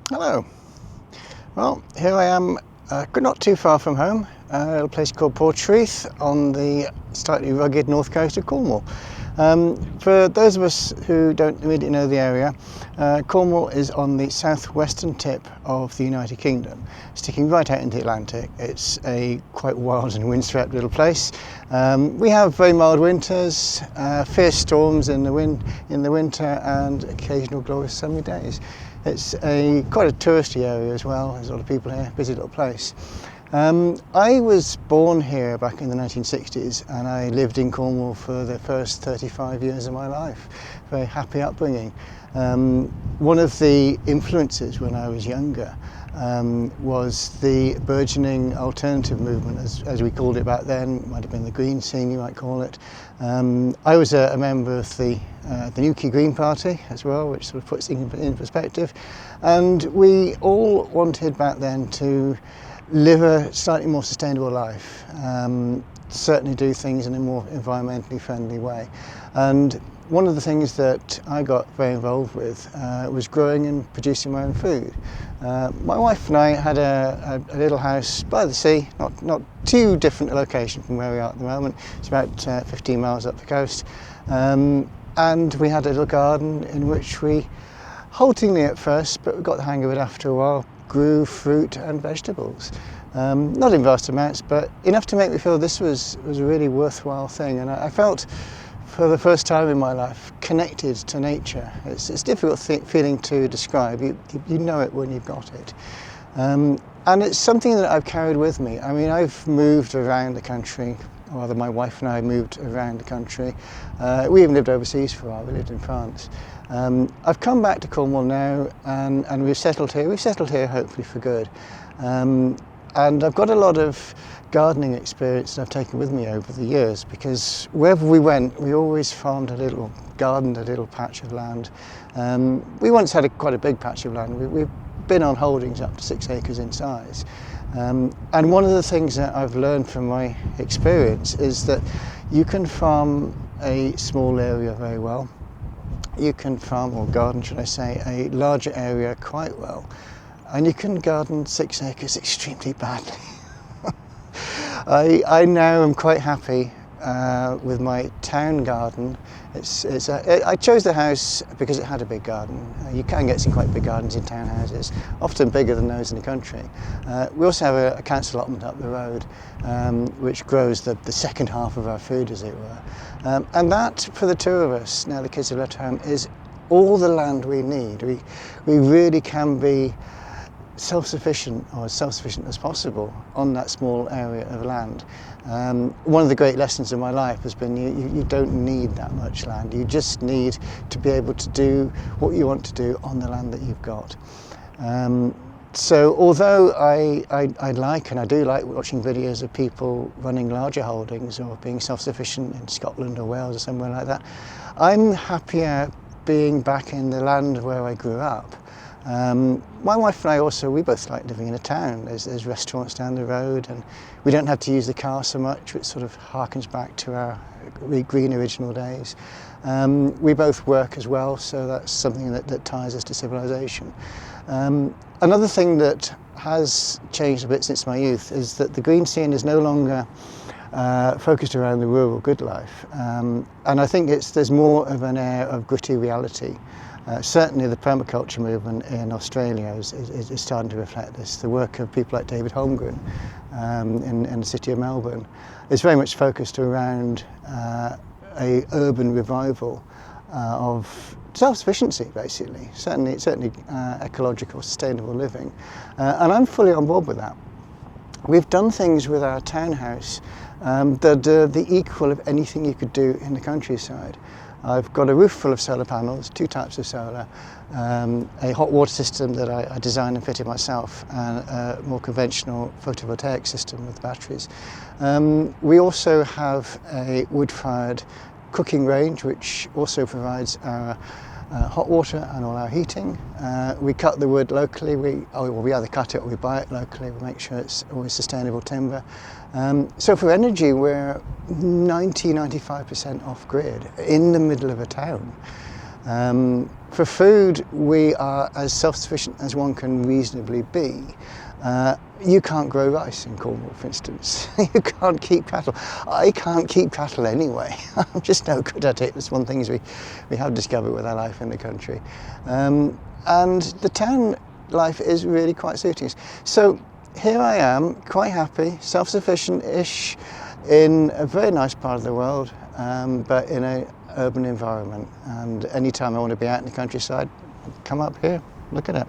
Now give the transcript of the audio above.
Hello. Well, here I am, not too far from home, a little place called Portreath on the slightly rugged north coast of Cornwall. For those of us who don't immediately know the area, Cornwall is on the southwestern tip of the United Kingdom, sticking right out into the Atlantic. It's a quite wild and windswept little place. We have very mild winters, fierce storms in the winter, and occasional glorious sunny days. It's quite a touristy area as well. There's a lot of people here, busy little place. I was born here back in the 1960s, and I lived in Cornwall for the first 35 years of my life. Very happy upbringing. One of the influences when I was younger was the burgeoning alternative movement, as we called it back then. It might have been the Green scene, you might call it. I was a member of the Nuki Green Party as well, which sort of puts things in perspective. And we all wanted back then to live a slightly more sustainable life, certainly do things in a more environmentally friendly way. And one of the things that I got very involved with was growing and producing my own food. My wife and I had a little house by the sea, not too different a location from where we are at the moment. It's about 15 miles up the coast. And we had a little garden in which we, haltingly at first, but we got the hang of it after a while, grew fruit and vegetables. Not in vast amounts, but enough to make me feel this was a really worthwhile thing. And I felt, for the first time in my life, connected to nature. It's a difficult feeling to describe. You know it when you've got it. And it's something that I've carried with me. I mean, I've moved around the country. Or rather, my wife and I moved around the country. We even lived overseas for a while. We lived in France. I've come back to Cornwall now, and we've settled here. We've settled here hopefully for good. And I've got a lot of gardening experience that I've taken with me over the years, because wherever we went, we always farmed gardened a little patch of land. We once had quite a big patch of land. We've been on holdings up to 6 acres in size. And one of the things that I've learned from my experience is that you can farm a small area very well. You can farm, or garden should I say, a larger area quite well. And you can garden 6 acres extremely badly. I now am quite happy with my town garden. I chose the house because it had a big garden. You can get some quite big gardens in townhouses, often bigger than those in the country. We also have a council allotment up the road, which grows the second half of our food, as it were. And that, for the two of us, now the kids have left home, is all the land we need. We really can be self-sufficient, or as self-sufficient as possible, on that small area of land. One of the great lessons of my life has been you don't need that much land. You just need to be able to do what you want to do on the land that you've got. So although I like, and I do like, watching videos of people running larger holdings or being self-sufficient in Scotland or Wales or somewhere like that, I'm happier being back in the land where I grew up. My wife and I also, we both like living in a town. There's restaurants down the road, and we don't have to use the car so much, which sort of harkens back to our green original days. We both work as well, so that's something that ties us to civilization. Another thing that has changed a bit since my youth is that the green scene is no longer focused around the rural good life. And I think there's more of an air of gritty reality. Certainly the permaculture movement in Australia is starting to reflect this. The work of people like David Holmgren in the city of Melbourne is very much focused around a urban revival of self-sufficiency, basically, certainly ecological, sustainable living. And I'm fully on board with that. We've done things with our townhouse that are the equal of anything you could do in the countryside. I've got a roof full of solar panels, 2 types of solar, a hot water system that I designed and fitted myself, and a more conventional photovoltaic system with batteries. We also have a wood-fired cooking range, which also provides our hot water and all our heating. We cut the wood locally. We either cut it or we buy it locally. We make sure it's always sustainable timber. So for energy, we're 90–95% off grid in the middle of a town. For food, we are as self-sufficient as one can reasonably be. You can't grow rice in Cornwall, for instance. You can't keep cattle. I can't keep cattle anyway. I'm just no good at it. It's one of the things we have discovered with our life in the country. And the town life is really quite suiting us. So here I am, quite happy, self-sufficient-ish, in a very nice part of the world, but in an urban environment. And anytime I want to be out in the countryside, come up here, look at it.